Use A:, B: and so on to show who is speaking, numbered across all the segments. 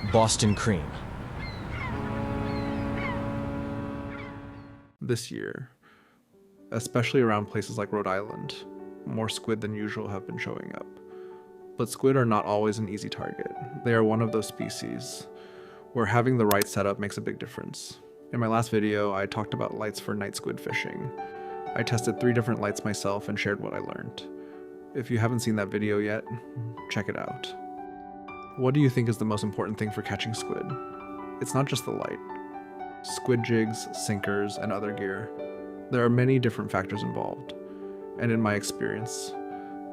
A: Boston cream.
B: This year, especially around places like Rhode Island, more squid than usual have been showing up. But squid are not always an easy target. They are one of those species where having the right setup makes a big difference. In my last video, I talked about lights for night squid fishing. I tested 3 different lights myself and shared what I learned. If you haven't seen that video yet, check it out. What do you think is the most important thing for catching squid? It's not just the light. Squid jigs, sinkers, and other gear. There are many different factors involved, and in my experience,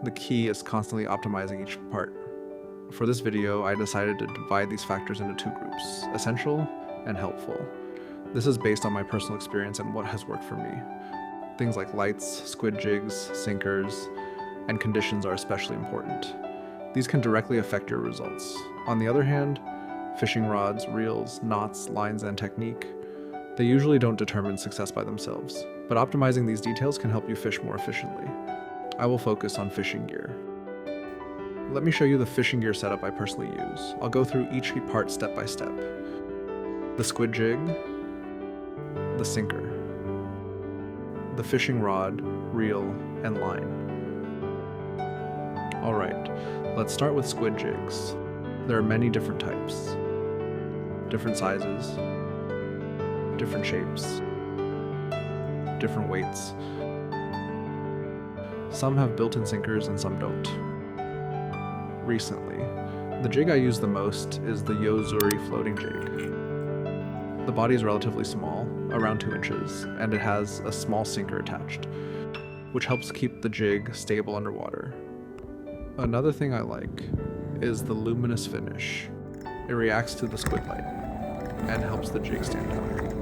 B: the key is constantly optimizing each part. For this video, I decided to divide these factors into 2 groups, essential and helpful. This is based on my personal experience and what has worked for me. Things like lights, squid jigs, sinkers, and conditions are especially important. These can directly affect your results. On the other hand, fishing rods, reels, knots, lines, and technique, they usually don't determine success by themselves, but optimizing these details can help you fish more efficiently. I will focus on fishing gear. Let me show you the fishing gear setup I personally use. I'll go through each part step by step. The squid jig, the sinker, the fishing rod, reel, and line. Alright, let's start with squid jigs. There are many different types, different sizes, different shapes, different weights. Some have built-in sinkers and some don't. Recently, the jig I use the most is the Yo-Zuri floating jig. The body is relatively small, around 2 inches, and it has a small sinker attached, which helps keep the jig stable underwater. Another thing I like is the luminous finish. It reacts to the squid light and helps the jig stand out.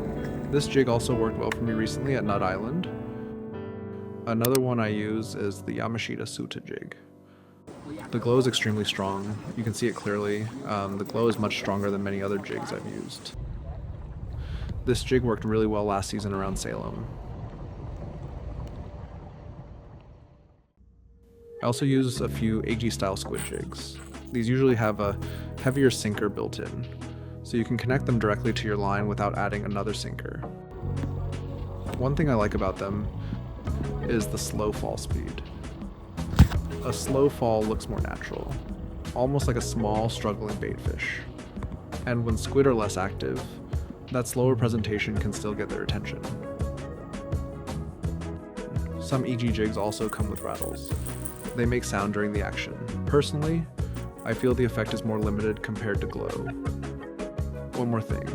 B: This jig also worked well for me recently at Rhode Island. Another one I use is the Yamashita Sutte Jig. The glow is extremely strong. You can see it clearly. The glow is much stronger than many other jigs I've used. This jig worked really well last season around Salem. I also use a few AG style squid jigs. These usually have a heavier sinker built in, so you can connect them directly to your line without adding another sinker. One thing I like about them is the slow fall speed. A slow fall looks more natural, almost like a small, struggling baitfish. And when squid are less active, that slower presentation can still get their attention. Some EG jigs also come with rattles. They make sound during the action. Personally, I feel the effect is more limited compared to glow. One more thing.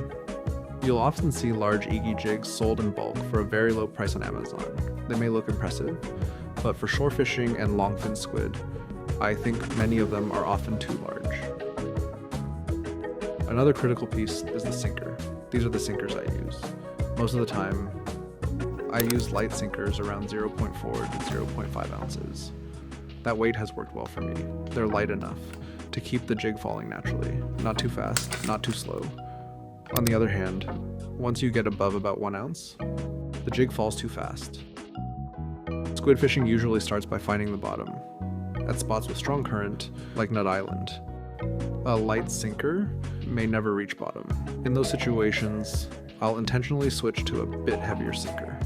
B: You'll often see large EG jigs sold in bulk for a very low price on Amazon. They may look impressive, but for shore fishing and longfin squid, I think many of them are often too large. Another critical piece is the sinker. These are the sinkers I use. Most of the time, I use light sinkers around 0.4 to 0.5 ounces. That weight has worked well for me. They're light enough to keep the jig falling naturally, not too fast, not too slow. On the other hand, once you get above about 1 ounce, the jig falls too fast. Squid fishing usually starts by finding the bottom, at spots with strong current, like Rhode Island. A light sinker may never reach bottom. In those situations, I'll intentionally switch to a bit heavier sinker,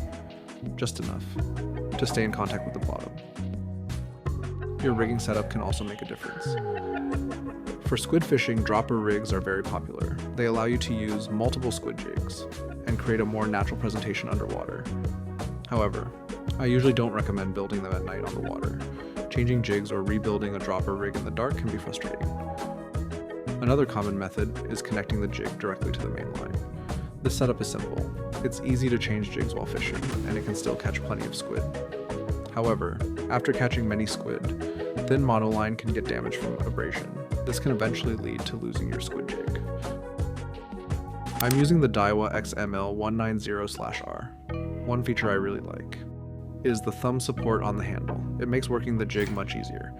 B: just enough, to stay in contact with the bottom. Your rigging setup can also make a difference. For squid fishing, dropper rigs are very popular. They allow you to use multiple squid jigs and create a more natural presentation underwater. However, I usually don't recommend building them at night on the water. Changing jigs or rebuilding a dropper rig in the dark can be frustrating. Another common method is connecting the jig directly to the main line. This setup is simple. It's easy to change jigs while fishing, and it can still catch plenty of squid. However, after catching many squid, thin monoline can get damaged from abrasion. This can eventually lead to losing your squid jig. I'm using the Daiwa X ML-190/R. One feature I really like is the thumb support on the handle. It makes working the jig much easier.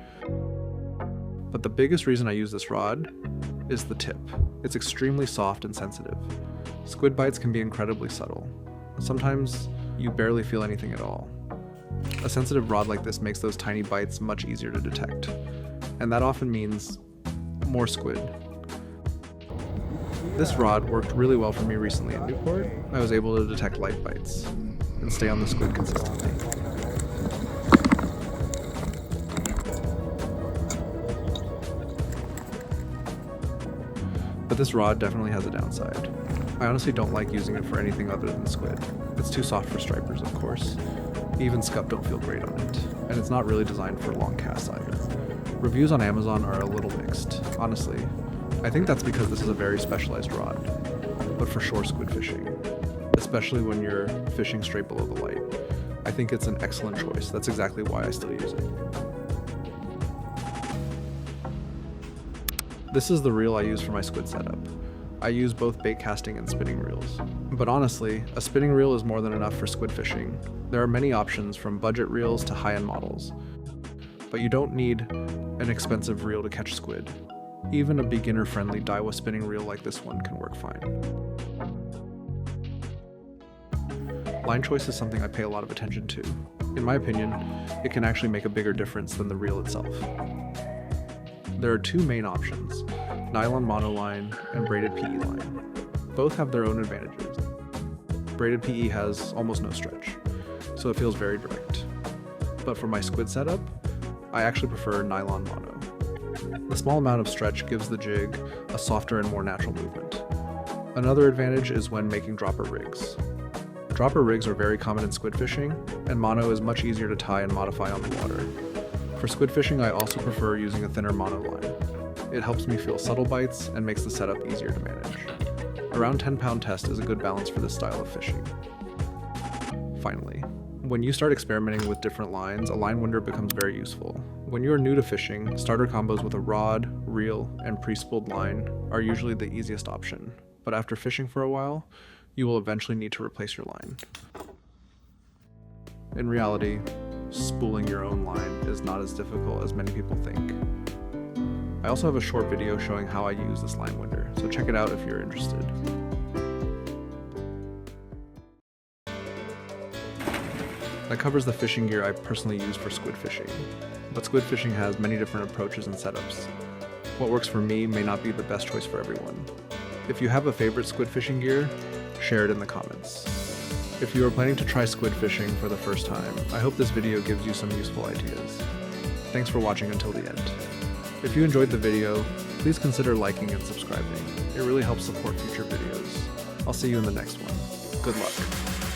B: But the biggest reason I use this rod is the tip. It's extremely soft and sensitive. Squid bites can be incredibly subtle. Sometimes you barely feel anything at all. A sensitive rod like this makes those tiny bites much easier to detect, and that often means more squid. This rod worked really well for me recently in Newport. I was able to detect light bites and stay on the squid consistently. But this rod definitely has a downside. I honestly don't like using it for anything other than squid. It's too soft for stripers, of course. Even scup don't feel great on it, and it's not really designed for long casts either. Reviews on Amazon are a little mixed, honestly. I think that's because this is a very specialized rod, but for shore squid fishing, especially when you're fishing straight below the light, I think it's an excellent choice. That's exactly why I still use it. This is the reel I use for my squid setup. I use both bait casting and spinning reels. But honestly, a spinning reel is more than enough for squid fishing. There are many options from budget reels to high-end models. But you don't need an expensive reel to catch squid. Even a beginner-friendly Daiwa spinning reel like this one can work fine. Line choice is something I pay a lot of attention to. In my opinion, it can actually make a bigger difference than the reel itself. There are two main options, nylon monoline and braided PE line. Both have their own advantages. Braided PE has almost no stretch, so it feels very direct. But for my squid setup, I actually prefer nylon mono. The small amount of stretch gives the jig a softer and more natural movement. Another advantage is when making dropper rigs. Dropper rigs are very common in squid fishing, and mono is much easier to tie and modify on the water. For squid fishing, I also prefer using a thinner mono line. It helps me feel subtle bites and makes the setup easier to manage. Around 10-pound test is a good balance for this style of fishing. Finally, when you start experimenting with different lines, a line winder becomes very useful. When you are new to fishing, starter combos with a rod, reel, and pre-spooled line are usually the easiest option. But after fishing for a while, you will eventually need to replace your line. In reality, spooling your own line is not as difficult as many people think. I also have a short video showing how I use this line winder, so check it out if you're interested. That covers the fishing gear I personally use for squid fishing, but squid fishing has many different approaches and setups. What works for me may not be the best choice for everyone. If you have a favorite squid fishing gear, share it in the comments. If you are planning to try squid fishing for the first time, I hope this video gives you some useful ideas. Thanks for watching until the end. If you enjoyed the video, please consider liking and subscribing. It really helps support future videos. I'll see you in the next one. Good luck.